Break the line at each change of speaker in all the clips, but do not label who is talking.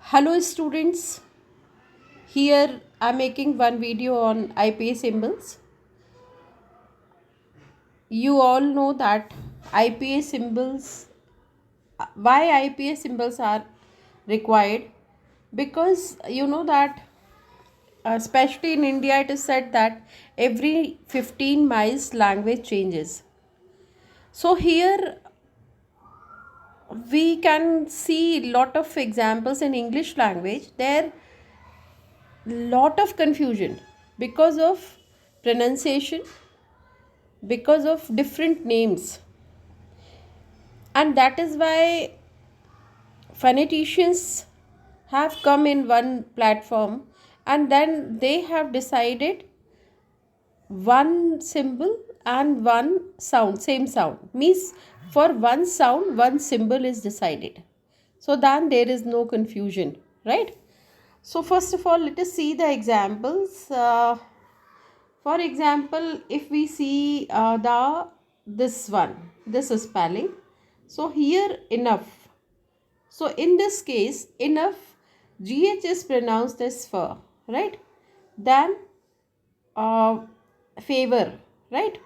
Hello students, here I'm making one video on IPA symbols. You all know that IPA symbols, why IPA symbols are required, because you know that especially in India it is said that every 15 miles language changes. So here we can see lot of examples in English language. There lot of confusion because of pronunciation, because of different names, and that is why phoneticians have come in one platform, and then they have decided one symbol and one sound, same sound means for one sound one symbol is decided, so then there is no confusion, right? So first of all, let us see the examples. For example, if we see the this one, this is spelling. So here enough. So in this case, enough, GH is pronounced as fur, right? Then uh, favor, right?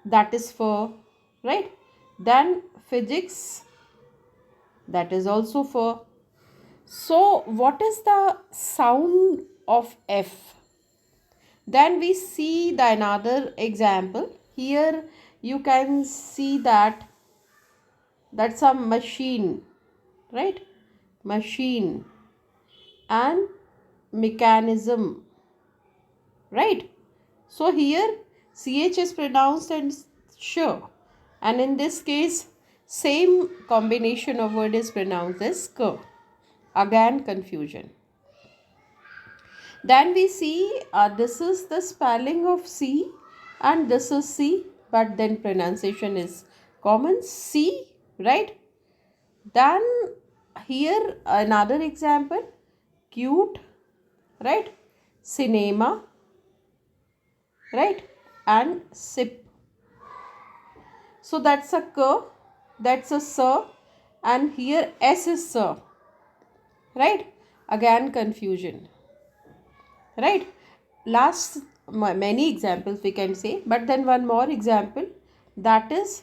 That is fur, right? Then physics, that is also fur. So what is the sound of F? Then we see the another example. Here you can see that that's a machine, right? Machine and mechanism, right? So here ch is pronounced as sh, and in this case same combination of word is pronounced as k. Again confusion. Then we see this is the spelling of C and this is C, but then pronunciation is common C, right? Then here another example, cute, right? Cinema, right? And sip. So that's a k, that's a sir, and here S is sir, right? Again confusion, right? Last many examples we can say, but then one more example, that is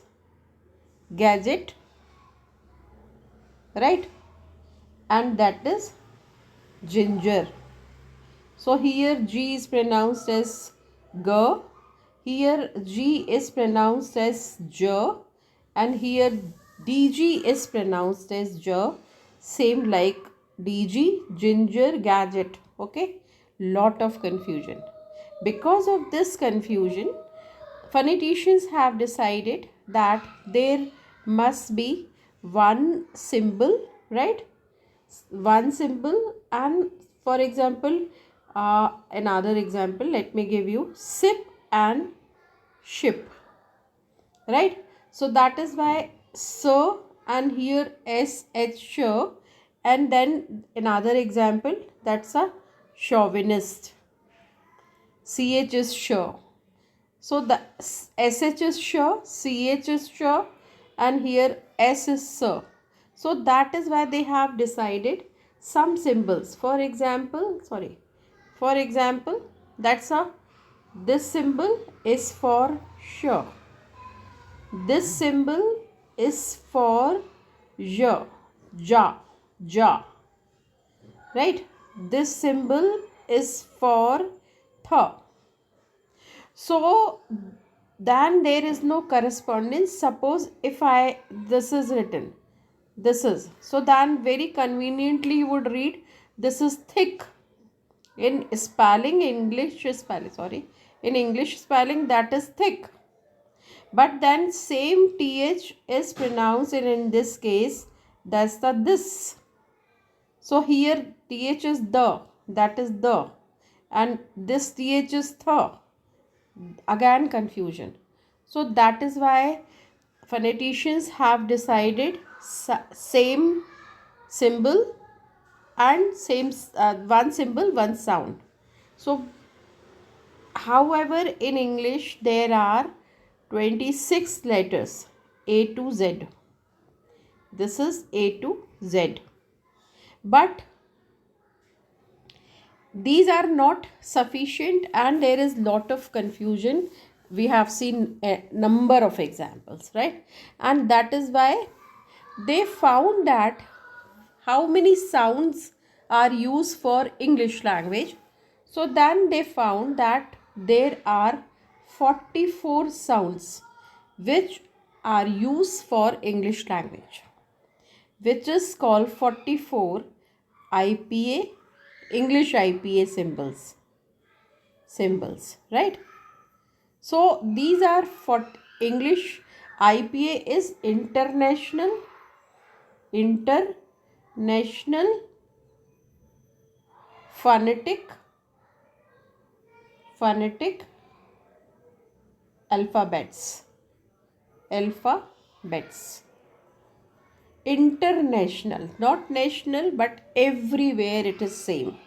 gadget, right? And that is ginger. So here G is pronounced as g, here G is pronounced as j, and here DG is pronounced as j, same like DG, ginger, gadget. Okay, lot of confusion. Because of this confusion, phoneticians have decided that there must be one symbol, right? One symbol. And for example, another example, let me give you sip and ship, right? So that is why so, and here sh show, and then another example, that's a chauvinist, ch is sure. So the sh is sure, ch is sure, and here s is sir. So that is why they have decided some symbols. For example, that's a, this symbol is for sure, this symbol is for ja, ja, ja, right? This symbol is for tha. So then there is no correspondence. Suppose if I, this is written, this is, so then very conveniently you would read this is thick. In spelling, English spelling, sorry, in English spelling that is thick. But then same th is pronounced in this case, that's the this. So here th is the, that is the, and this th is the. Again confusion. So that is why phoneticians have decided same symbol and same one symbol one sound. So however in English there are 26 letters A to Z. This is A to Z, but these are not sufficient and there is lot of confusion. We have seen a number of examples, right? And that is why they found that how many sounds are used for English language. So then they found that there are 44 sounds which are used for English language, which is called 44 IPA, English IPA symbols, right? So these are for English IPA is international phonetic alphabets. International, not national, but everywhere it is same.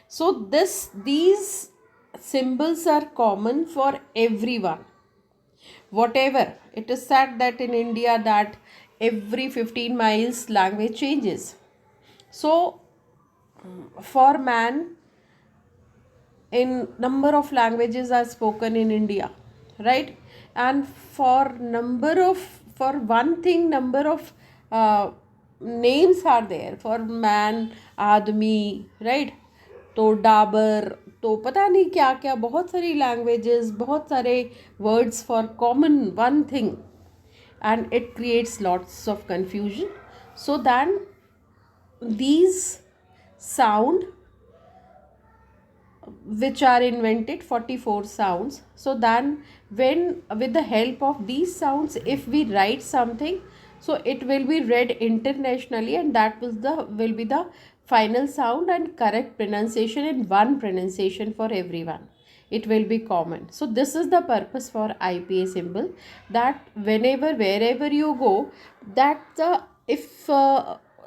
So these symbols are common for everyone. Whatever it is said that in India that every 15 miles language changes. So for man, in number of languages are spoken in India, right? And for one thing, number of names are there for man, आदमी, right? तो डाबर, तो पता नहीं क्या क्या, बहुत सारी languages, बहुत सारे words for common one thing, and it creates lots of confusion. So then these sound which are invented, 44 sounds. So then when with the help of these sounds, if we write something, so it will be read internationally, and that will be the final sound and correct pronunciation in one pronunciation for everyone. It will be common. So this is the purpose for IPA symbol, that wherever you go, that if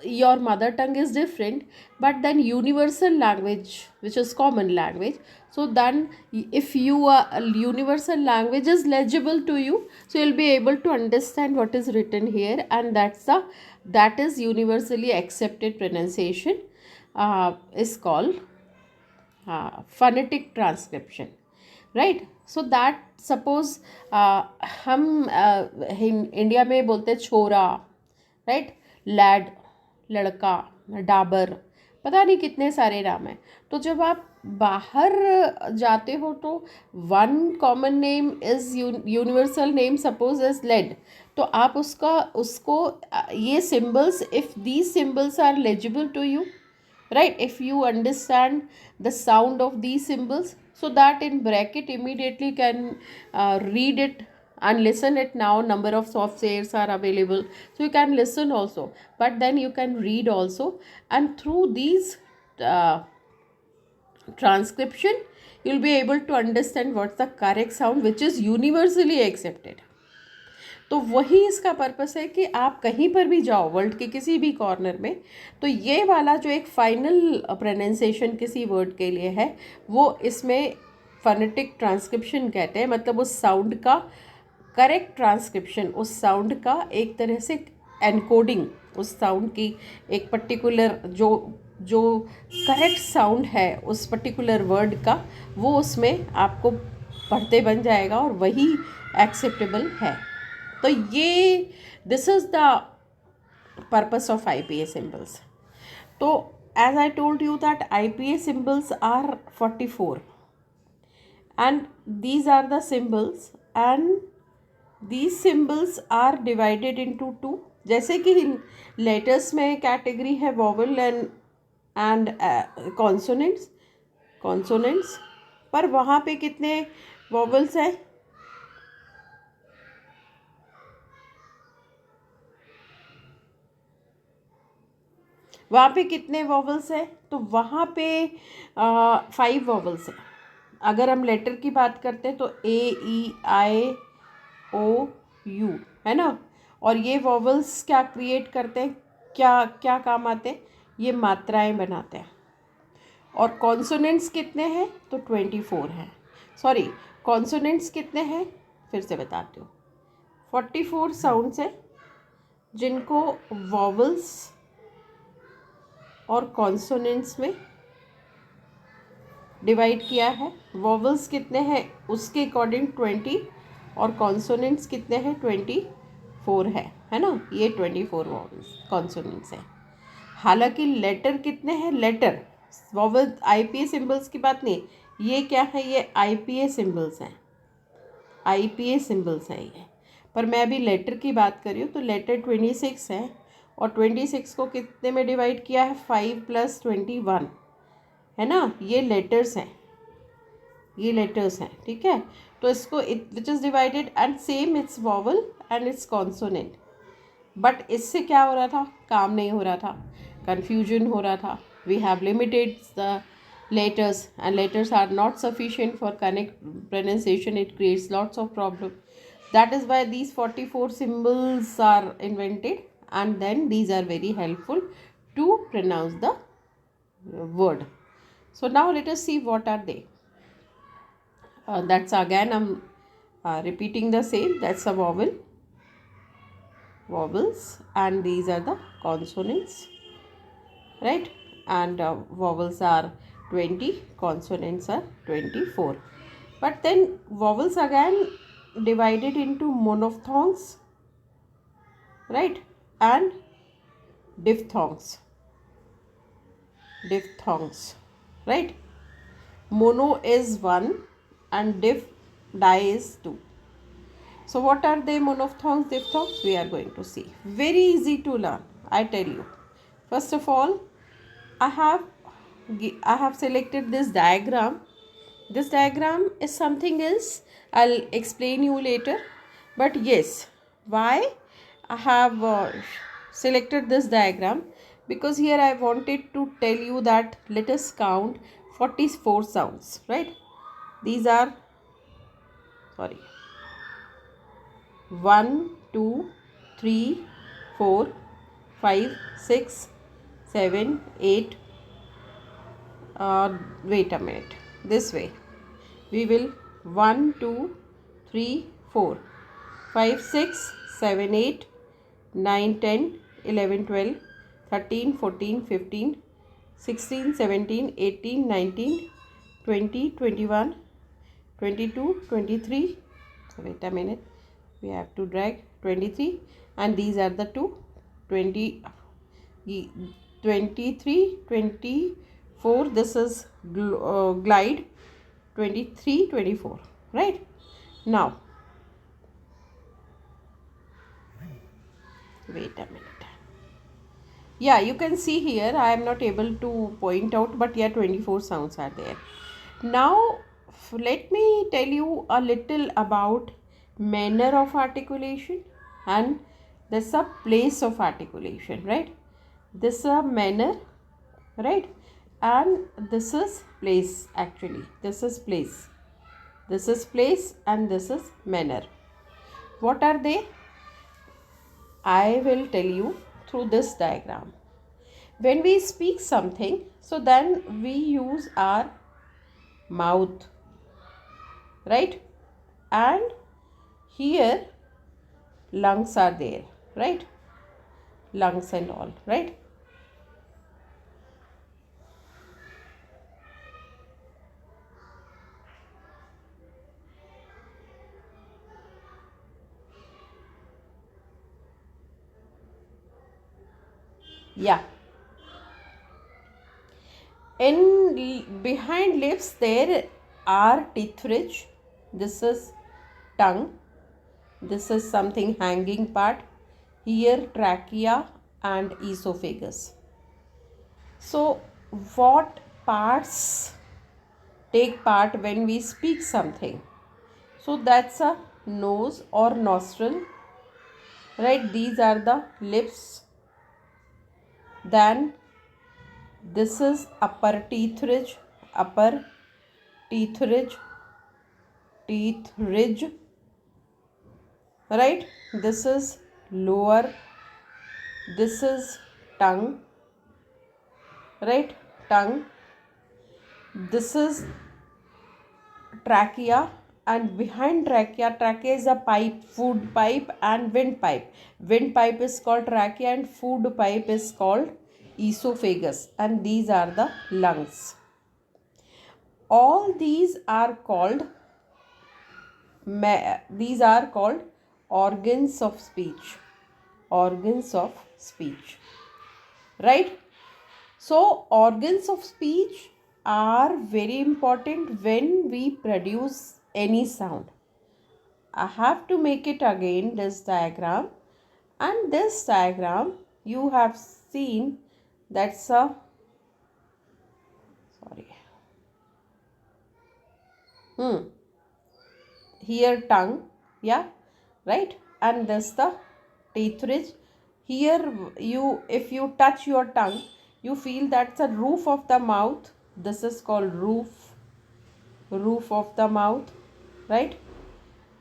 your mother tongue is different, but then universal language, which is common language, so then if you are universal language is legible to you, so you'll be able to understand what is written here, and that is universally accepted pronunciation, is called phonetic transcription, right? So that suppose हम India में बोलते हैं छोरा, right, lead, लड़का, डाबर, पता नहीं कितने सारे नाम हैं. तो जब आप बाहर जाते हो तो one common name is universal name, suppose is led, तो आप उसको ये symbols, if these symbols are legible to you, right, if you understand the sound of these symbols, so that in bracket immediately can read it and listen it. Now number of softwares are available, so you can listen also, but then you can read also, and through these transcription you'll be able to understand what's the correct sound which is universally accepted. तो वही इसका purpose है कि आप कहीं पर भी जाओ वर्ल्ड के किसी भी कॉर्नर में, तो ये वाला जो एक फाइनल प्रोनाउंसिएशन किसी वर्ड के लिए है, वो इसमें फोनेटिक ट्रांसक्रिप्शन कहते हैं. मतलब उस साउंड का करेक्ट ट्रांसक्रिप्शन, उस साउंड का एक तरह से एनकोडिंग, उस साउंड की एक पर्टिकुलर जो करेक्ट साउंड है उस पर्टिकुलर वर्ड का, वो उसमें आपको पढ़ते बन जाएगा और वही एक्सेप्टेबल है. तो ये this is the purpose of IPA symbols. तो as I told you that IPA symbols are 44 and these are the symbols, and these symbols are divided into two. जैसे कि लेटर्स में कैटेगरी है वॉवल एंड कॉन्सोनेंट्स, पर वहाँ पे कितने vowels हैं? वहाँ पे कितने वॉवल्स हैं? तो वहाँ पे 5 वॉवल्स हैं. अगर हम लेटर की बात करते हैं तो A, E, I, O, U, है ना. और ये वॉवल्स क्या क्रिएट करते हैं, क्या काम आते हैं? ये मात्राएं बनाते हैं. और कॉन्सोनेंट्स कितने हैं? तो 24 हैं. सॉरी, कॉन्सोनेंट्स कितने हैं फिर से बताती हूँ. 44 साउंड्स हैं जिनको वॉवल्स और कॉन्सोनेंट्स में डिवाइड किया है। वॉवल्स कितने हैं उसके अकॉर्डिंग 20 और कॉन्सोनेंट्स कितने हैं 24 है ना। ये 24 वॉवल्स कॉन्सोनेंट्स हैं। हालांकि लेटर कितने हैं, लेटर वॉवल आईपीए सिंबल्स की बात नहीं, ये क्या है, ये आईपीए सिंबल्स हैं, आईपीए सिंबल्स हैं ये। पर मैं अभी लेटर की बात कर रही हूँ। तो लेटर 26 है और 26 को कितने में डिवाइड किया है, 5 + 21 है ना। ये लेटर्स हैं, ये लेटर्स हैं, ठीक है। तो इसको which is divided and same it's vowel and it's consonant. But इससे क्या हो रहा था, काम नहीं हो रहा था, कन्फ्यूजन हो रहा था। We have limited the letters and letters are not sufficient for connect pronunciation. It creates lots of problem. That is why these 44 symbols are invented, and then these are very helpful to pronounce the word. So now let us see what are they. That's again I'm repeating the same. That's a vowel, vowels, and these are the consonants, right? And vowels are 20, consonants are 24. But then vowels again divided into monophthongs, right, and diphthongs, diphthongs, right. Mono is 1 and di is 2. So what are they, monophthongs, diphthongs? We are going to see. Very easy to learn, I tell you. First of all, I have selected this diagram. This diagram is something else. I'll explain you later. But yes, why I have selected this diagram? Because here I wanted to tell you that let us count 44 sounds, right? These are, sorry, 1, 2, 3, 4, 5, 6, 7, 8. Wait a minute. This way. We will 1, 2, 3, 4, 5, 6, 7, 8, 9, 10, 11, 12, 13, 14, 15, 16, 17, 18, 19, 20, 21, 22, 23. So wait a minute. We have to drag 23, and these are the two 20, 23, 24. This is glide 23, 24, right? Now wait a minute. Yeah, you can see here I am not able to point out, but yeah, 24 sounds are there. Now let me tell you a little about manner of articulation, and this a place of articulation, right? This a manner, right, and this is place. Actually this is place, this is place, and this is manner. What are they? I will tell you through this diagram. When we speak something, so then we use our mouth, right, and here lungs are there, right, lungs and all, right. Yeah, behind lips there are teeth ridge. This is tongue. This is something hanging part. Here trachea and esophagus. So what parts take part when we speak something? So that's a nose or nostril, right? These are the lips. Then this is upper teeth ridge, upper teeth ridge, right? This is lower, this is tongue, right, tongue. This is trachea, and behind trachea is a pipe, food pipe and windpipe. Windpipe is called trachea and food pipe is called esophagus, and these are the lungs. All these are called organs of speech. Organs of speech, right? So organs of speech are very important when we produce any sound. I have to make it again, this diagram. And this diagram you have seen, that's a here tongue, yeah, right, and this the teeth ridge. Here if you touch your tongue, you feel that's the roof of the mouth. This is called roof of the mouth, right?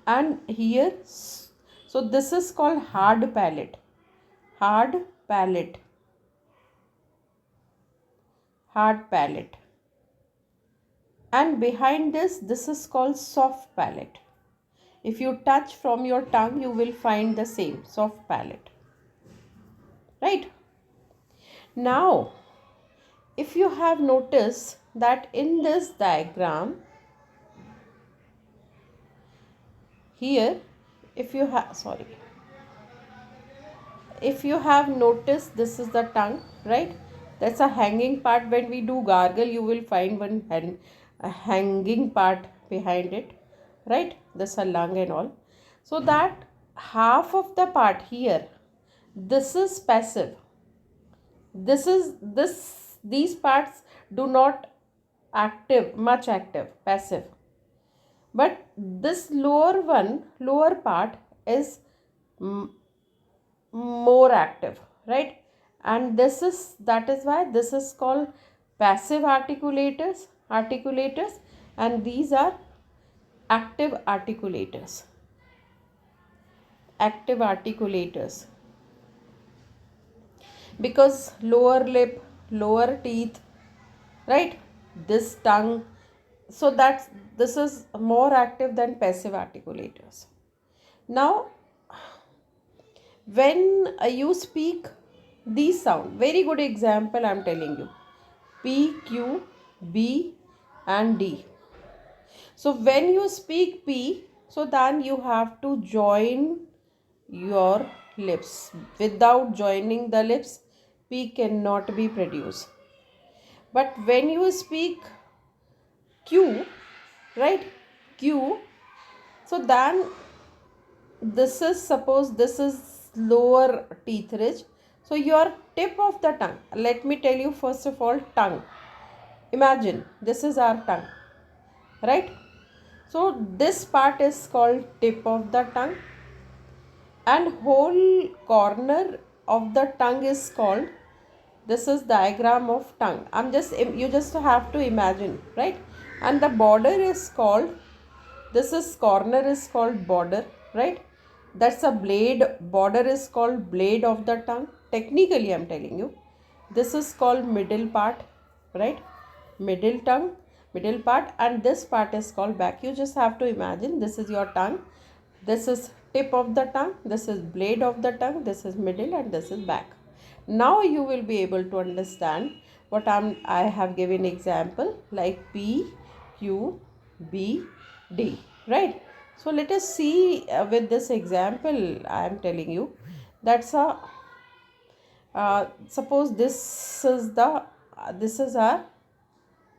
And here, so this is called hard palate. Hard palate. Hard palate. And behind this is called soft palate. If you touch from your tongue, you will find the same, soft palate. Right? Now, if you have noticed that in this diagram, here, if you have noticed, this is the tongue, right? That's a hanging part. When we do gargle, you will find a hanging part behind it, right? This is a lung and all. So that half of the part here, this is passive. These parts do not much active, passive. But this lower part is more active, right? And that is why this is called passive articulators, and these are active articulators. Because lower lip, lower teeth, right, this tongue, so this is more active than passive articulators. Now when you speak these sound, very good example I am telling you, P, Q, B and D. So when you speak P, so then you have to join your lips. Without joining the lips, P cannot be produced. But when you speak Q, right, Q, so then suppose this is lower teeth ridge. So your tip of the tongue, let me tell you first of all, tongue. Imagine this is our tongue, right? So this part is called tip of the tongue, and whole corner of the tongue is called, this is diagram of tongue. You just have to imagine, right? And the border is called, corner is called border, right? That's a blade. Border is called blade of the tongue. Technically, I'm telling you, this is called middle part, right? Middle tongue, middle part, and this part is called back. You just have to imagine, this is your tongue, this is tip of the tongue, this is blade of the tongue, this is middle, and this is back. Now you will be able to understand what I have given example like P, Q, B, D, right? So let us see with this example I am telling you. That's a suppose this is our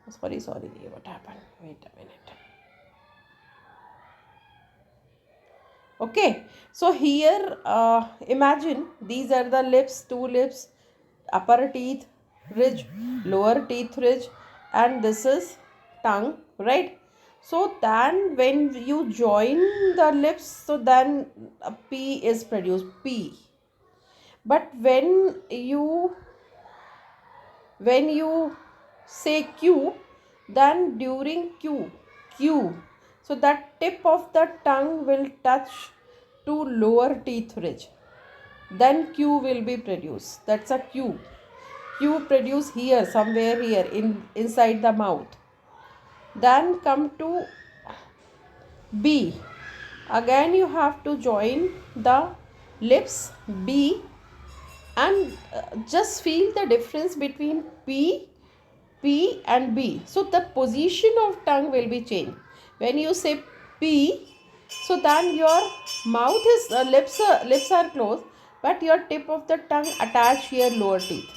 sorry, what happened? Wait a minute. Okay, so here imagine these are the lips, two lips, upper teeth ridge, lower teeth ridge, and this is tongue, right? So then when you join the lips, so then a P is produced, P. But when you say Q, then during Q, so that tip of the tongue will touch to lower teeth ridge. Then Q will be produced. That's a Q. Q produced here, somewhere here inside the mouth. Then come to B. Again you have to join the lips, B, and just feel the difference between P and B. So the position of tongue will be changed. When you say P, so then your mouth is lips are closed, but your tip of the tongue attached your lower teeth.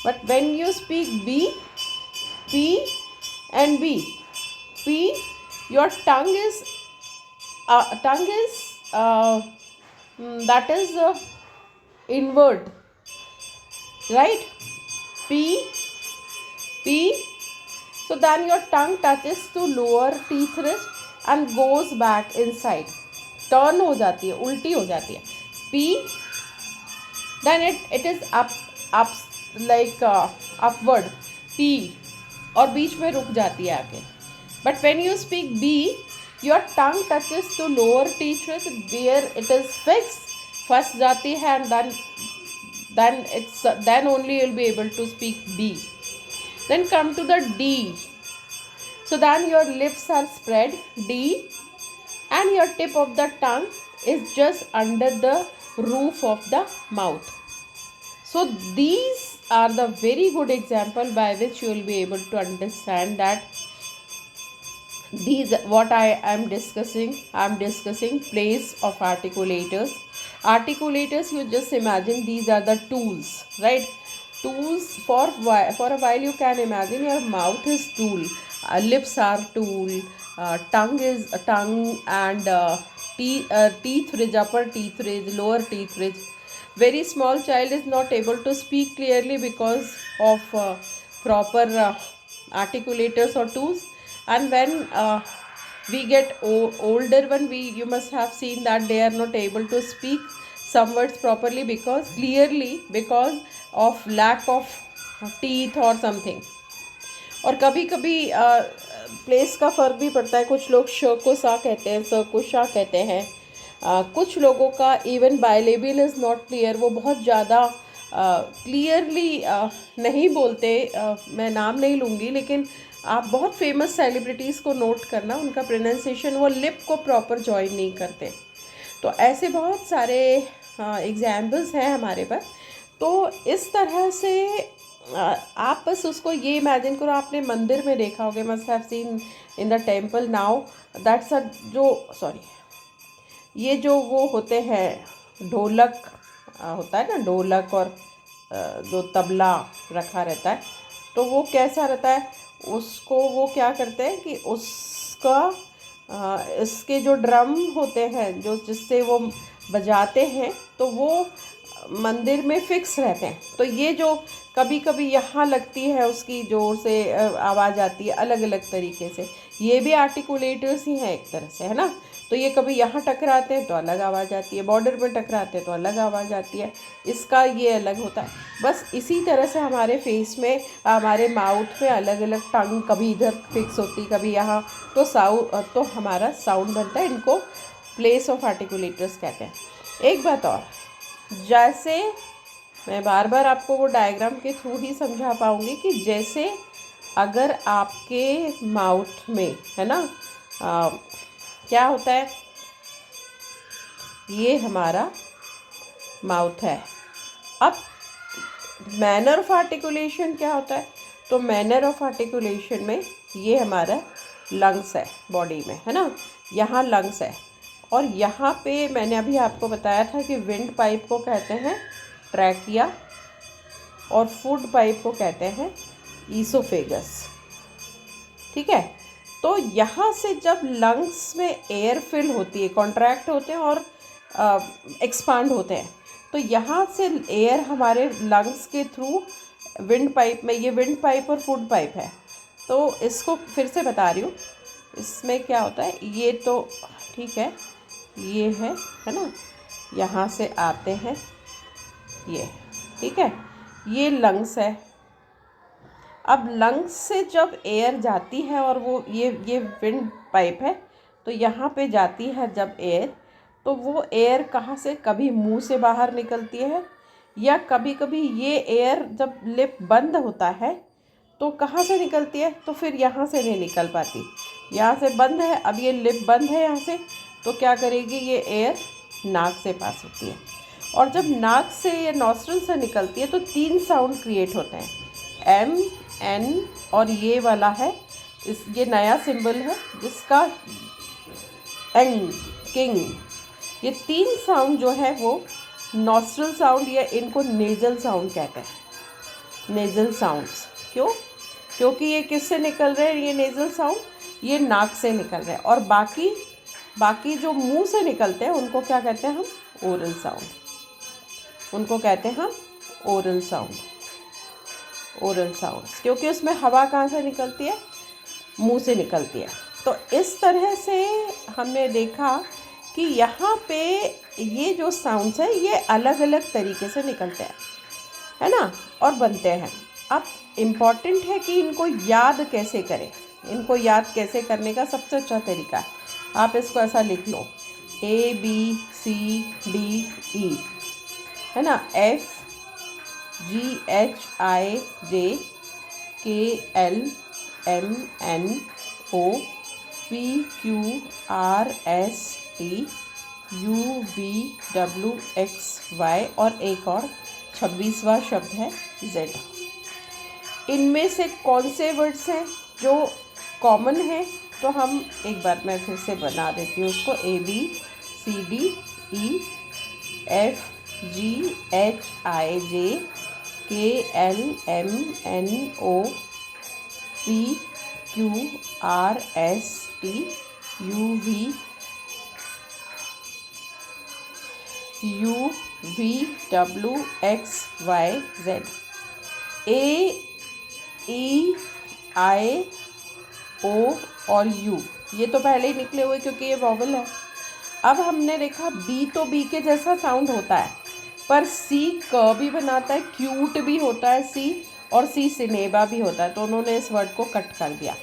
But when you speak B, P and B, P, your tongue is that is inward, right? P, P. So then your tongue touches to lower teeth ridge and goes back inside. Turn हो जाती है, उल्टी हो जाती है. P. Then it is up like upward. P. और बीच में रुक जाती है आके. But when you speak B, your tongue touches to lower teeth ridge where it is fixed. फंस जाती है and then only you'll be able to speak B. Then come to the D. So then your lips are spread, D, and your tip of the tongue is just under the roof of the mouth. So these are the very good example by which you will be able to understand that these what I am discussing place of articulators. Articulators, you just imagine these are the tools, right? Tools for a while you can imagine your mouth is tool, lips are tool, tongue is tongue, and teeth ridge, upper teeth ridge, lower teeth ridge. Very small child is not able to speak clearly because of proper articulators or tools. And when we get older one, you must have seen that they are not able to speak some words properly because of lack of teeth or something. और कभी कभी place का फ़र्क भी पड़ता है. कुछ लोग श को सा कहते हैं, स को शा कहते हैं. कुछ लोगों का even bilabial is not clear, वो बहुत ज़्यादा क्लियरली नहीं बोलते. मैं नाम नहीं लूँगी, लेकिन आप बहुत फेमस सेलिब्रिटीज़ को नोट करना, उनका प्रोनाउंसिएशन वो लिप को प्रॉपर जॉइन नहीं करते. तो ऐसे बहुत सारे एग्जाम्पल्स हैं हमारे पास. तो इस तरह से आप बस उसको ये इमेजिन करो, आपने मंदिर में देखा होगा, must have seen in the temple now that's ये जो वो होते हैं ढोलक होता है ना, ढोलक और जो तबला रखा रहता है, तो वो कैसा रहता है, उसको वो क्या करते हैं कि उसका इसके जो ड्रम होते हैं जो जिससे वो बजाते हैं, तो वो मंदिर में फिक्स रहते हैं. तो ये जो कभी कभी यहाँ लगती है, उसकी ज़ोर से आवाज़ आती है अलग अलग तरीके से, ये भी आर्टिकुलेटर्स ही हैं एक तरह से, है ना. तो ये कभी यहाँ टकराते हैं तो अलग आवाज़ आती है, बॉर्डर में टकराते हैं तो अलग आवाज़ आती है, इसका ये अलग होता है. बस इसी तरह से हमारे फेस में, हमारे माउथ में अलग अलग टंग कभी इधर फिक्स होती, कभी यहाँ, तो हमारा साउंड बनता है. इनको प्लेस ऑफ आर्टिकुलेटर्स कहते हैं. एक बात और, जैसे मैं बार बार आपको वो डायग्राम के थ्रू ही समझा पाऊँगी कि जैसे अगर आपके माउथ में, है ना, क्या होता है, ये हमारा माउथ है. अब मैनर ऑफ आर्टिकुलेशन क्या होता है, तो मैनर ऑफ आर्टिकुलेशन में ये हमारा लंग्स है बॉडी में, है ना. यहाँ लंग्स है, और यहाँ पे मैंने अभी आपको बताया था कि विंड पाइप को कहते हैं ट्रैकिया, और फूड पाइप को कहते हैं ईसोफेगस. ठीक है. तो यहाँ से जब लंग्स में एयर फिल होती है, कॉन्ट्रैक्ट होते हैं और एक्सपांड होते हैं, तो यहाँ से एयर हमारे लंग्स के थ्रू विंड पाइप में, ये विंड पाइप और फूड पाइप है. तो इसको फिर से बता रही हूँ, इसमें क्या होता है, ये तो ठीक है, ये है ना, यहाँ से आते हैं ये, ठीक है, ये लंग्स है. अब लंग्स से जब एयर जाती है, और वो ये विंड पाइप है, तो यहाँ पे जाती है जब एयर, तो वो एयर कहाँ से, कभी मुंह से बाहर निकलती है, या कभी कभी ये एयर जब लिप बंद होता है तो कहाँ से निकलती है, तो फिर यहाँ से नहीं निकल पाती. यहाँ से बंद है, अब ये लिप बंद है यहाँ से, तो क्या करेगी, ये एयर नाक से पास होती है. और जब नाक से या नॉस्ट्रल से निकलती है तो 3 साउंड क्रिएट होते हैं, एम, एन और ये वाला है, ये नया सिंबल है जिसका एंग, किंग। ये 3 साउंड जो है वो नॉस्ट्रल साउंड या इनको नेजल साउंड कहते हैं, नेजल साउंड्स। क्यों? क्योंकि ये किससे निकल रहे हैं, ये नेजल साउंड, ये नाक से निकल रहे हैं। और बाकी जो मुंह से निकलते हैं उनको क्या कहते हैं हम, ओरल साउंड, उनको कहते हैं हम ओरल साउंड, ओरल साउंड्स, क्योंकि उसमें हवा कहाँ से निकलती है, मुंह से निकलती है। तो इस तरह से हमने देखा कि यहाँ पे ये जो साउंड्स है ये अलग अलग तरीके से निकलते हैं, है ना, और बनते हैं। अब इम्पॉर्टेंट है कि इनको याद कैसे करें। इनको याद कैसे करने का सबसे अच्छा तरीका है, आप इसको ऐसा लिख लो, ABCDE, है ना, FGHIJKLMNOPQRSTUVWXY और एक और 26वां शब्द है Z। इनमें से कौन से वर्ड्स हैं जो कॉमन है, तो हम एक बार मैं फिर से बना देती हूँ उसको, ABCDEFGHIJKLMNOPQRSTUVWXYZ। AEIO और U ये तो पहले ही निकले हुए क्योंकि ये वॉवल है। अब हमने देखा बी, तो बी के जैसा साउंड होता है, पर सी क भी बनाता है, क्यूट भी होता है सी, और सी सिनेबा भी होता है, तो उन्होंने इस वर्ड को कट कर दिया।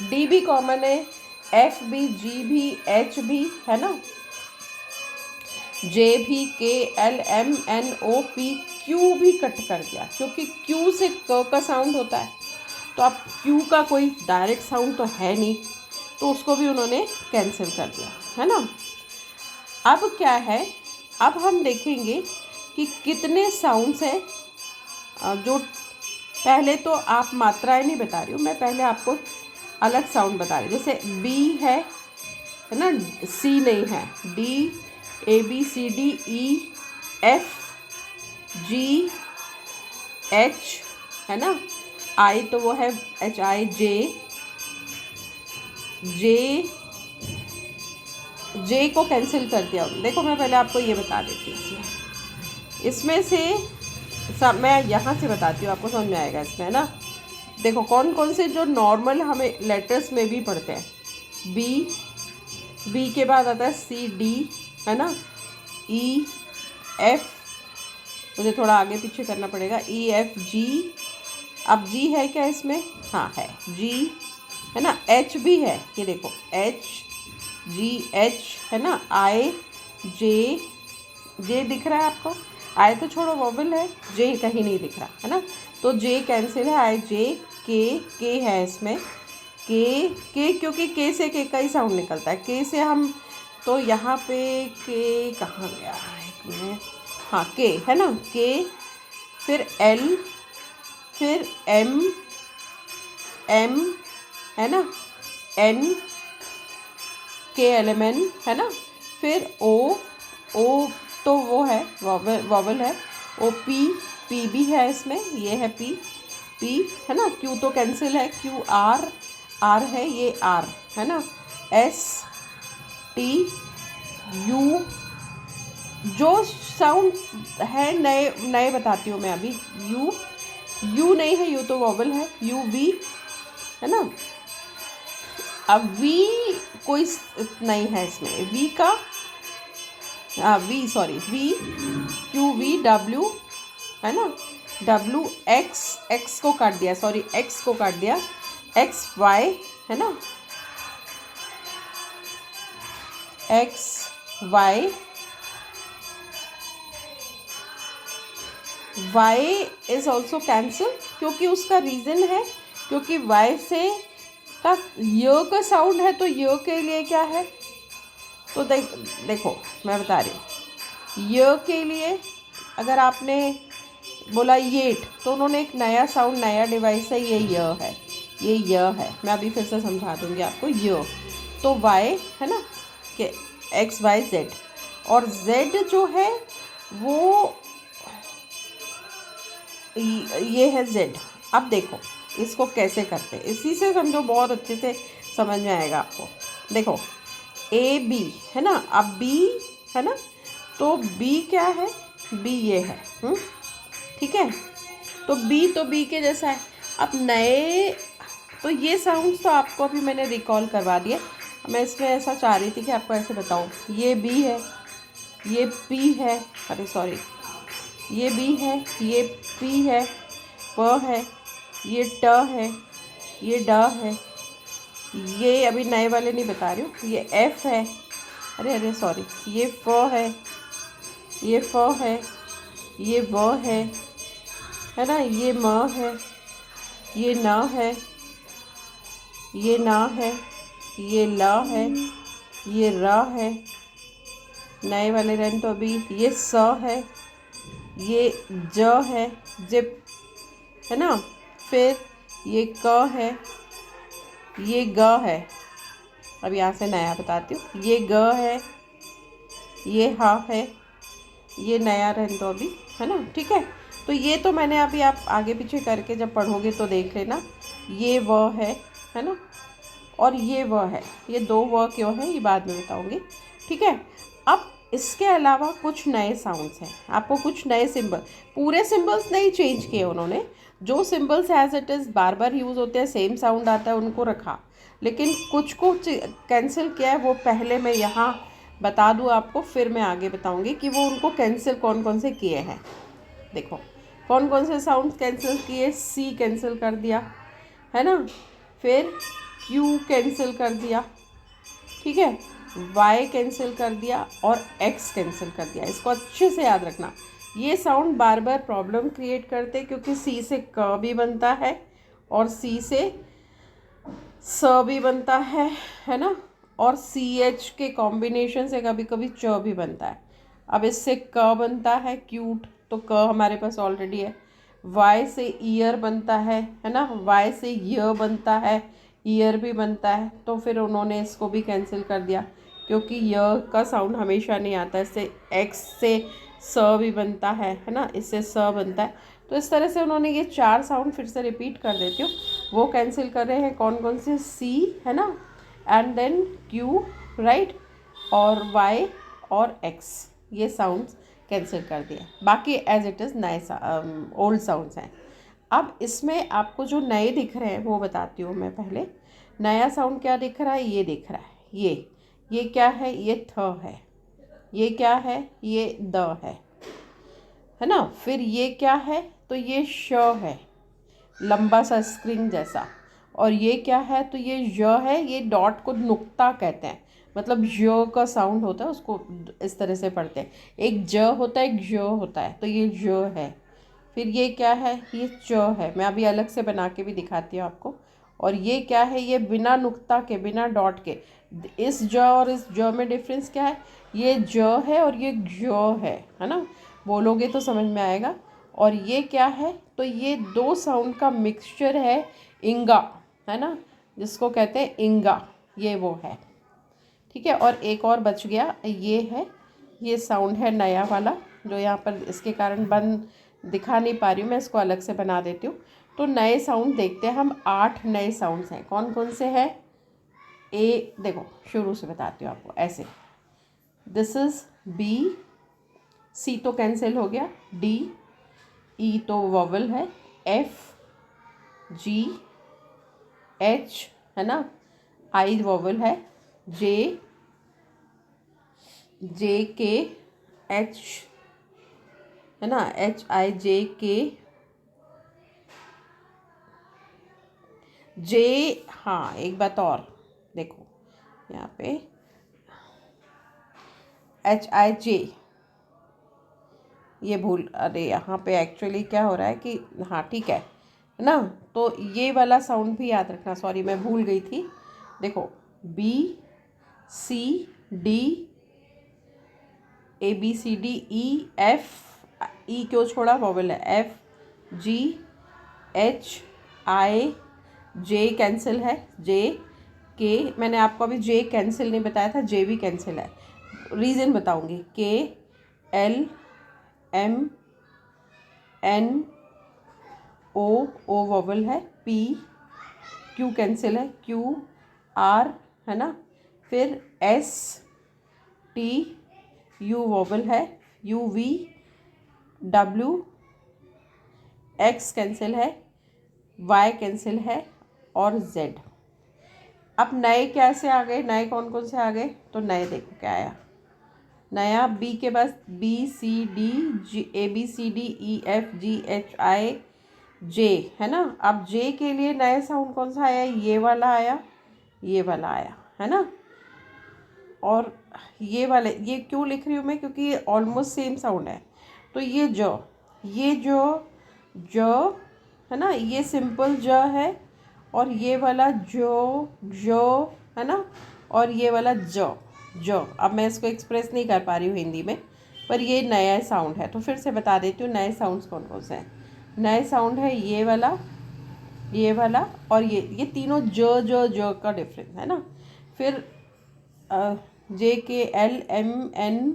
डी भी कॉमन है, एफ भी, जी भी, एच भी, है ना, जे भी, के, एल, एम, एन, ओ, पी, क्यू भी कट कर दिया क्योंकि क्यू से क का साउंड होता है, तो अब क्यू का कोई डायरेक्ट साउंड तो है नहीं, तो उसको भी उन्होंने कैंसिल कर दिया, है ना। अब क्या है, अब हम देखेंगे कि कितने साउंड्स हैं जो, पहले तो आप मात्राएं नहीं बता रही हूँ मैं, पहले आपको अलग साउंड बता रही हूँ। जैसे बी है ना, सी नहीं है, डी, ABCDEF GH, है ना, आई तो वो है HIJ, जे को कैंसिल कर दिया। देखो मैं पहले आपको ये बता देती हूँ, इसमें से सब मैं यहाँ से बताती हूँ, आपको समझ में आएगा इसमें, है ना। देखो कौन कौन से जो नॉर्मल हमें लेटर्स में भी पढ़ते हैं, बी के बाद आता है CD, है ना, EF, मुझे थोड़ा आगे पीछे करना पड़ेगा, EFG, अब G है क्या इसमें, हाँ है G, है ना, H भी है, ये देखो HGH, है ना, IJ दिख रहा है आपको, I तो छोड़ो वोबल है, J कहीं नहीं दिख रहा, है ना, तो J कैंसिल है, IJ, K है इसमें, K क्योंकि K से K का ही साउंड निकलता है, K से हम, तो यहाँ पे K कहाँ गया है, एक मिनट, हाँ K है ना, K, फिर L, फिर M, है ना, N, KLMN, है ना, फिर O तो वो है वॉवल है, OP भी है इसमें, ये है P, है ना, Q तो कैंसिल है, QR है, ये R, है ना, ST U, जो साउंड है नए बताती हूँ मैं अभी, U नहीं है, U तो वॉवल है, UV, है ना। अब V कोई नहीं है इसमें, V का QVW, है ना, X को काट दिया, X को काट दिया, XY, है ना, XY, Y is also cancel, क्योंकि उसका रीज़न है, क्योंकि Y से का य का साउंड है, तो य के लिए क्या है, तो देखो मैं बता रही हूँ, य के लिए अगर आपने बोला येट, तो उन्होंने एक नया साउंड, नया डिवाइस है, ये य है, ये य है। मैं अभी फिर से समझा दूंगी आपको। य तो वाई है ना, कि एक्स वाई जेड, और जेड जो है वो ये है जेड। अब देखो इसको कैसे करते हैं, इसी से समझो, बहुत अच्छे से समझ में आएगा आपको। देखो ए बी है ना, अब बी है ना, तो बी क्या है, बी ये है, ठीक है। तो बी के जैसा है। अब नए, तो ये साउंड्स तो आपको अभी मैंने रिकॉल करवा दिया। मैं इसमें ऐसा चाह रही थी कि आपको ऐसे बताऊँ, ये बी है, ये पी है, अरे सॉरी, ये बी है, ये पी है, प है, ये ट है, ये ड है, ये अभी नए वाले नहीं बता रही हूँ, ये एफ है, अरे सॉरी, ये फ है, ये फ है, ये व है ना, ये म है, ये न है, ये ना है, ये ल है, ये र है, नए वाले रन तो अभी ये स है, ये ज है, जिप है ना, फिर ये क है, ये ग है। अब यहाँ से नया बताती हूँ, ये ग है, ये ह है, ये नया रन तो अभी है ना, ठीक है। तो ये तो मैंने अभी, आप आगे पीछे करके जब पढ़ोगे तो देख लेना, ये व है ना, और ये व है, ये दो व क्यों है ये बाद में बताऊंगी, ठीक है। अब इसके अलावा कुछ नए साउंड्स हैं, आपको कुछ नए सिंबल, पूरे सिंबल्स नहीं चेंज किए उन्होंने, जो सिंबल्स एज इट इज़ बार बार यूज़ होते हैं, सेम साउंड आता है, उनको रखा, लेकिन कुछ को कैंसिल किया है। वो पहले मैं यहाँ बता दूँ आपको, फिर मैं आगे बताऊँगी कि वो उनको कैंसिल कौन कौन से किए हैं। देखो कौन कौन से साउंड कैंसिल किए, सी कैंसिल कर दिया है ना, फिर क्यू कैंसिल कर दिया, ठीक है, वाई कैंसिल कर दिया, और एक्स कैंसिल कर दिया। इसको अच्छे से याद रखना, ये साउंड बार बार प्रॉब्लम क्रिएट करते, क्योंकि सी से क भी बनता है और सी से स भी बनता है ना, और सी एच के कॉम्बिनेशन से कभी कभी च भी बनता है। अब इससे क बनता है क्यूट, तो क हमारे पास ऑलरेडी है। वाई से ईयर बनता है ना, वाई से य बनता है, ईयर भी बनता है, तो फिर उन्होंने इसको भी कैंसिल कर दिया, क्योंकि य का साउंड हमेशा नहीं आता। इससे एक्स से स भी बनता है ना, इससे स बनता है। तो इस तरह से उन्होंने ये चार साउंड, फिर से रिपीट कर देती हूँ, वो कैंसिल कर रहे हैं। कौन कौन से, सी है ना, एंड देन क्यू, राइट, और वाई और एक्स, ये साउंड्स कैंसिल कर दिए। बाकी एज इट इज़ नए ओल्ड साउंड्स हैं। अब इसमें आपको जो नए दिख रहे हैं वो बताती हूँ मैं पहले। नया साउंड क्या दिख रहा है, ये दिख रहा है, ये क्या है, ये थ है, ये क्या है, ये द है ना, फिर ये क्या है, तो ये श है, लंबा सा स्क्रिंग जैसा, और ये क्या है, तो ये य है, ये डॉट को नुक्ता कहते हैं, मतलब य का साउंड होता है, उसको इस तरह से पढ़ते हैं। एक ज होता है, एक ज होता है, तो ये ज है। फिर ये क्या है, ये च है, मैं अभी अलग से बना के भी दिखाती हूँ आपको। और ये क्या है, ये बिना नुक्ता के, बिना डॉट के। इस ज और इस ज में डिफरेंस क्या है, ये ज है और ये ज है ना, बोलोगे तो समझ में आएगा। और ये क्या है, तो ये दो साउंड का मिक्सचर है, इंगा है ना, जिसको कहते हैं इंगा, ये वो है, ठीक है। और एक और बच गया, ये है, ये साउंड है नया वाला, जो यहाँ पर इसके कारण बंद दिखा नहीं पा रही हूँ, मैं इसको अलग से बना देती हूँ। तो नए साउंड देखते हैं हम, 8 नए साउंड्स हैं। कौन कौन से हैं, ए, देखो शुरू से बताती हूँ आपको, ऐसे, दिस इज़ बी, सी तो कैंसिल हो गया, डी, ई तो वॉवल है, एफ, जी, एच है ना, आई वॉवल है, जे, जे के, एच है ना, एच आई जे के, जे, हाँ एक बात और देखो यहाँ पे, एच आई जे, ये भूल, अरे यहाँ पे एक्चुअली क्या हो रहा है कि, हाँ ठीक है ना, तो ये वाला साउंड भी याद रखना, सॉरी मैं भूल गई थी। देखो बी, सी, डी, ABCDEF, ई क्यों छोड़ा, वॉवल है, FGHI, J कैंसिल है, JK, मैंने आपको अभी J कैंसिल नहीं बताया था, J भी कैंसिल है, रीज़न बताऊंगी, KLMNO, O वॉवल है, Q कैंसिल है, QR है ना, फिर STU वॉवल है, UVW, X कैंसिल है, Y कैंसिल है और Z। अब नए कैसे आ गए, नए कौन कौन से आ गए, तो नए देखो क्या आया, नया B के पास BCD, ABCDEFGHI J है ना। अब J के लिए नया साउंड कौन सा आया, ये वाला आया, ये वाला आया है ना, और ये वाले, ये क्यों लिख रही हूँ मैं, क्योंकि ये ऑलमोस्ट सेम साउंड है। तो ये जो है ना, ये सिंपल ज है, और ये वाला जो है ना, और ये वाला जो। अब मैं इसको एक्सप्रेस नहीं कर पा रही हूँ हिंदी में, पर ये नया साउंड है। तो फिर से बता देती हूँ नए साउंड्स कौन कौन से हैं। नए साउंड है ये वाला और ये तीनों जो का डिफरेंस है ना। फिर JKLMN,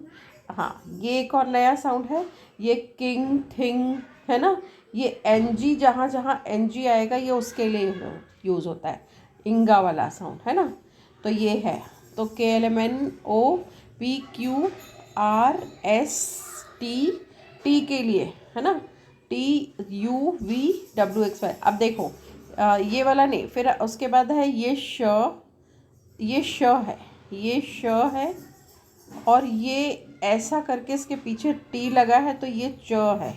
हाँ, ये एक और नया साउंड है, ये किंग थिंग है ना। ये NG, जहाँ जहाँ NG आएगा ये उसके लिए यूज़ होता है, इंगा वाला साउंड है ना। तो ये है, तो KLMNOPQRST, टी के लिए है ना, TUVWXY। अब देखो ये वाला नहीं, फिर उसके बाद है ये श है, और ये ऐसा करके इसके पीछे टी लगा है, तो ये च है।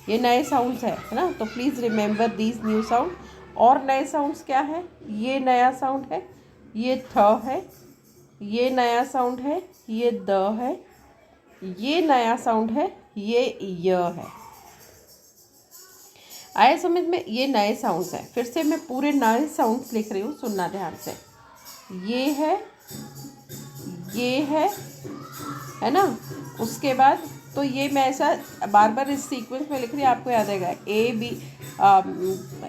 ये नए साउंड्स है ना, तो please remember these new sound. और नए साउंड्स क्या है, ये नया साउंड है, ये थ है, ये नया साउंड है, ये द है, ये नया साउंड है, ये य है। आए समझ में, ये नए साउंड्स हैं। फिर से मैं पूरे नए साउंड्स लिख रही हूँ, सुनना ध्यान से। ये है ना। उसके बाद तो ये मैं ऐसा बार बार इस सीक्वेंस में लिख रही हूँ, आपको याद आएगा,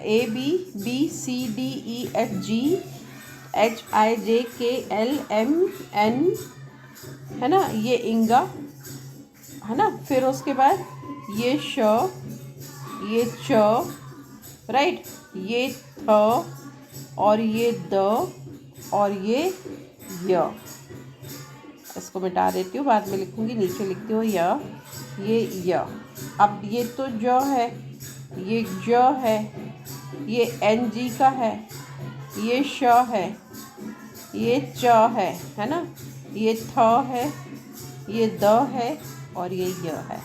ABBCDEFGHIJKLMN है ना, ये इंगा है ना। फिर उसके बाद ये श, ये च, राइट, ये थ, और ये द, और ये य। इसको मिटा देती हूँ, बाद में लिखूँगी, नीचे लिखती हूँ ये य। अब ये तो ज है, ये ज है, ये NG का है, ये श है, ये च है ना, ये थ है, ये द है, और ये य है।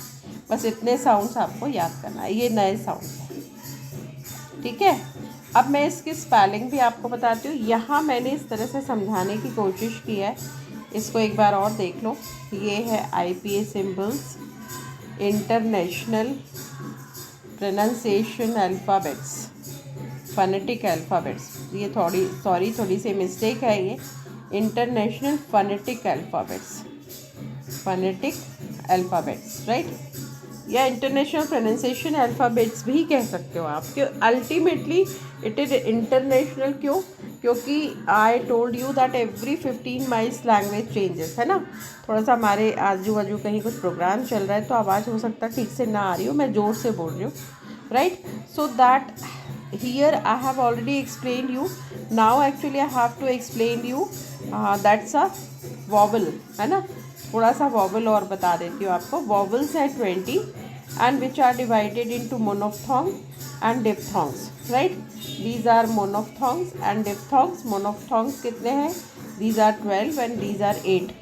बस इतने साउंड्स आपको याद करना है, ये नए साउंड हैं, ठीक है। अब मैं इसकी स्पेलिंग भी आपको बताती हूँ। यहाँ मैंने इस तरह से समझाने की कोशिश की है, इसको एक बार और देख लो। ये है IPA symbols, international pronunciation alphabets, phonetic alphabets. ये थोड़ी सी मिस्टेक है, ये इंटरनेशनल फ़ोनेटिक अल्फ़ाबेट्स, राइट, या इंटरनेशनल प्रोनाउंसिएशन अल्फ़ाबेट्स भी कह सकते हो आप। क्यों अल्टीमेटली इट इज़ इंटरनेशनल, क्योंकि आई told you that every 15 miles language changes, है ना। थोड़ा सा हमारे आजू बाजू कहीं कुछ प्रोग्राम चल रहा है, तो आवाज़ हो सकता है ठीक से ना आ रही हो, मैं ज़ोर से बोल रही हूँ, right. So that here I have already explained you. Now actually I have to explain you that's a vowel, है ना। थोड़ा सा vowel और बता देती हूँ आपको। vowels है 20 and which are divided into monophthong and diphthongs, right. These are monophthongs and diphthongs. monophthongs कितने हैं? These are 12 and these are 8.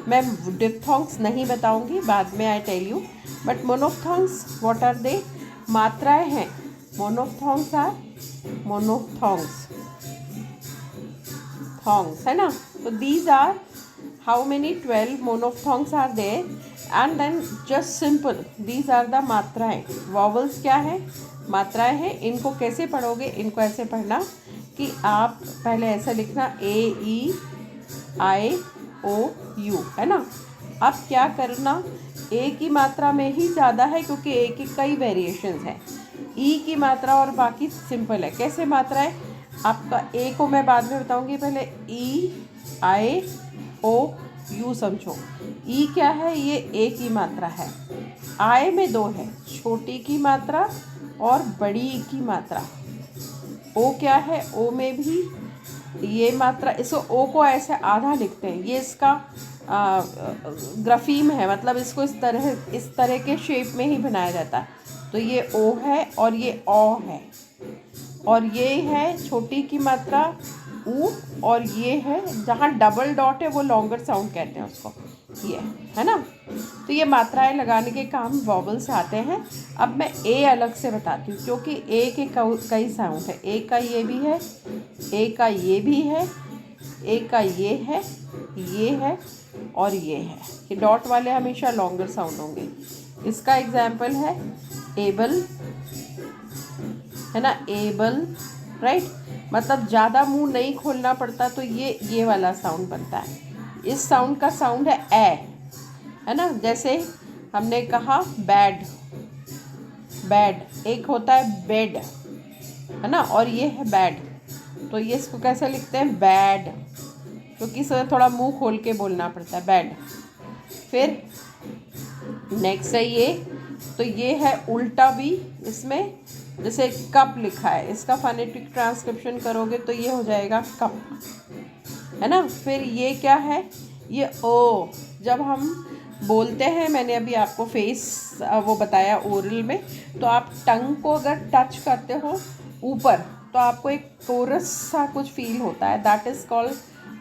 मैं diphthongs नहीं बताऊँगी, बाद में I tell you. But monophthongs what are they? मात्राएं हैं। monophthongs are thongs, है ना। तो these are how many? 12 monophthongs are there, and then just simple these are the मात्राएं। vowels क्या है? मात्राएं हैं। इनको कैसे पढ़ोगे? इनको ऐसे पढ़ना कि आप पहले ऐसा लिखना A E I O U, है ना। अब क्या करना ए की मात्रा में ही ज़्यादा है क्योंकि ए की कई वेरिएशंस हैं। ई की मात्रा और बाकी सिंपल है। कैसे मात्रा है आपका, ए को मैं बाद में बताऊंगी, पहले ई आई ओ यू समझो। ई क्या है, ये ए की मात्रा है। आई में दो है, छोटी की मात्रा और बड़ी की मात्रा। ओ क्या है, ओ में भी ये मात्रा, इसको ओ को ऐसे आधा लिखते हैं, ये इसका ग्राफीम है, मतलब इसको इस तरह के शेप में ही बनाया जाता है। तो ये ओ है और ये ओ है, और ये है छोटी की मात्रा ऊ, और ये है जहाँ डबल डॉट है वो लॉन्गर साउंड कहते हैं उसको, ये है ना। तो ये मात्राएं लगाने के काम वॉवल्स आते हैं। अब मैं ए अलग से बताती हूँ क्योंकि ए के कई साउंड है। ए का ये भी है, ए का ये भी है, ए का ये है और ये है। ये डॉट वाले हमेशा लॉन्गर साउंड होंगे। इसका एग्जाम्पल है एबल, है ना, एबल, राइट। मतलब ज़्यादा मुंह नहीं खोलना पड़ता, तो ये वाला साउंड बनता है। इस साउंड का साउंड है ए, है ना। जैसे हमने कहा बैड, बैड एक होता है बेड, है ना, और ये है बैड। तो ये इसको कैसे लिखते हैं, बैड, क्योंकि इसे थोड़ा मुंह खोल के बोलना पड़ता है, बैड। फिर नेक्स्ट है ये, तो ये है उल्टा भी इसमें, जैसे कप लिखा है, इसका फोनेटिक ट्रांसक्रिप्शन करोगे तो ये हो जाएगा कप, है ना। फिर ये क्या है, ये ओ, जब हम बोलते हैं, मैंने अभी आपको फेस वो बताया ओरल में, तो आप टंग को अगर टच करते हो ऊपर तो आपको एक कोरस सा कुछ फील होता है, that is called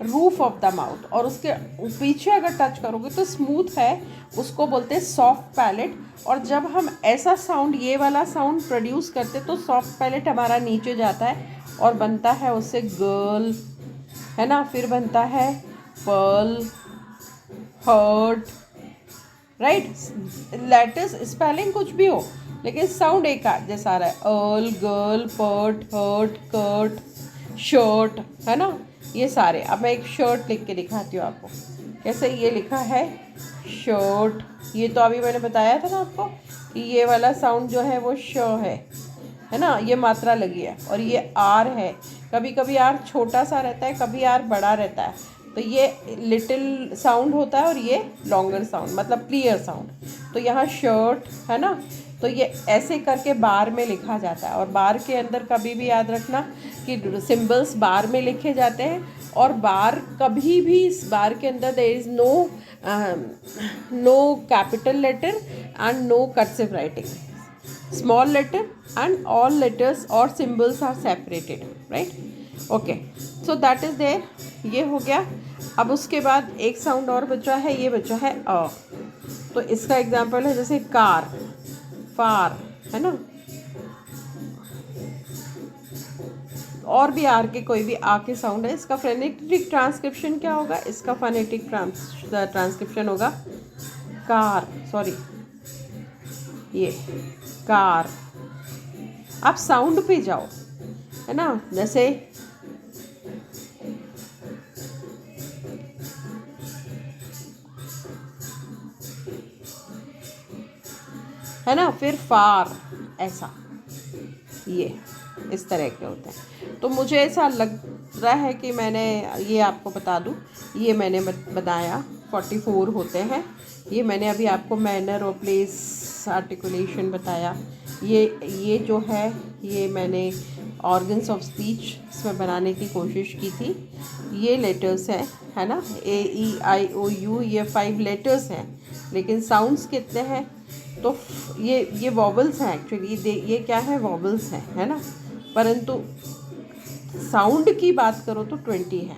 roof of the mouth. और उसके पीछे अगर टच करोगे तो स्मूथ है, उसको बोलते हैं सॉफ्ट पैलेट। और जब हम ऐसा साउंड, ये वाला साउंड प्रोड्यूस करते तो सॉफ्ट पैलेट हमारा नीचे जाता है और बनता है उससे गर्ल, है ना। फिर बनता है pearl, hurt, right. Letters spelling कुछ भी हो लेकिन साउंड एक जैसा आ रहा है, earl, girl, pert, hurt, curt, shirt, है ना, ये सारे। अब मैं एक शर्ट लिख के दिखाती हूँ आपको कैसे ये लिखा है, शर्ट। ये तो अभी मैंने बताया था ना आपको कि ये वाला साउंड जो है वो श है ना, ये मात्रा लगी है। और ये आर है, कभी कभी आर छोटा सा रहता है, कभी आर बड़ा रहता है, तो ये लिटिल साउंड होता है और ये लॉन्गर साउंड, मतलब क्लियर साउंड। तो यहाँ शर्ट, है ना, तो ये ऐसे करके बार में लिखा जाता है। और बार के अंदर कभी भी याद रखना कि सिंबल्स बार में लिखे जाते हैं, और बार कभी भी इस बार के अंदर there is no capital letter and no cursive writing, small letter and all letters or symbols are separated, right? Okay, so that is there, ये हो गया। अब उसके बाद एक साउंड और बचा है, ये बचा है अ। तो इसका एग्जांपल है जैसे कार, फार, है ना, और भी आर के कोई भी आ के साउंड है। इसका फोनेटिक ट्रांसक्रिप्शन क्या होगा, इसका फोनेटिक ट्रांसक्रिप्शन होगा कार, सॉरी, ये कार। आप साउंड पे जाओ, है ना, जैसे है ना, फिर फार, ऐसा, ये इस तरह के होते हैं। तो मुझे ऐसा लग रहा है कि मैंने ये आपको बता दूं, ये मैंने बताया 44 होते हैं। ये मैंने अभी आपको मैनर और प्लेस आर्टिकुलेशन बताया। ये जो है ये मैंने ऑर्गन्स ऑफ स्पीच इसमें बनाने की कोशिश की थी। ये लेटर्स हैं, है ना, ए ई आई ओ यू, ये 5 लेटर्स हैं, लेकिन साउंड्स कितने हैं, तो ये वॉवल्स हैं एक्चुअली। ये क्या है, वॉवल्स हैं, है ना, परंतु साउंड की बात करो तो 20 है,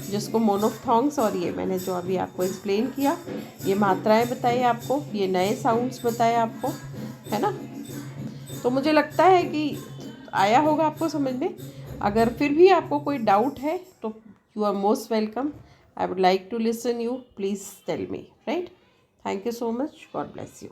जिसको मोनोफ्थॉन्ग्स, और ये मैंने जो अभी आपको एक्सप्लेन किया, ये मात्राएं बताई आपको, ये नए साउंड्स बताए आपको, है ना। तो मुझे लगता है कि आया होगा आपको समझ में। अगर फिर भी आपको कोई डाउट है तो you are most welcome, I would like to listen you, please tell me, right. Thank you so much, God bless you.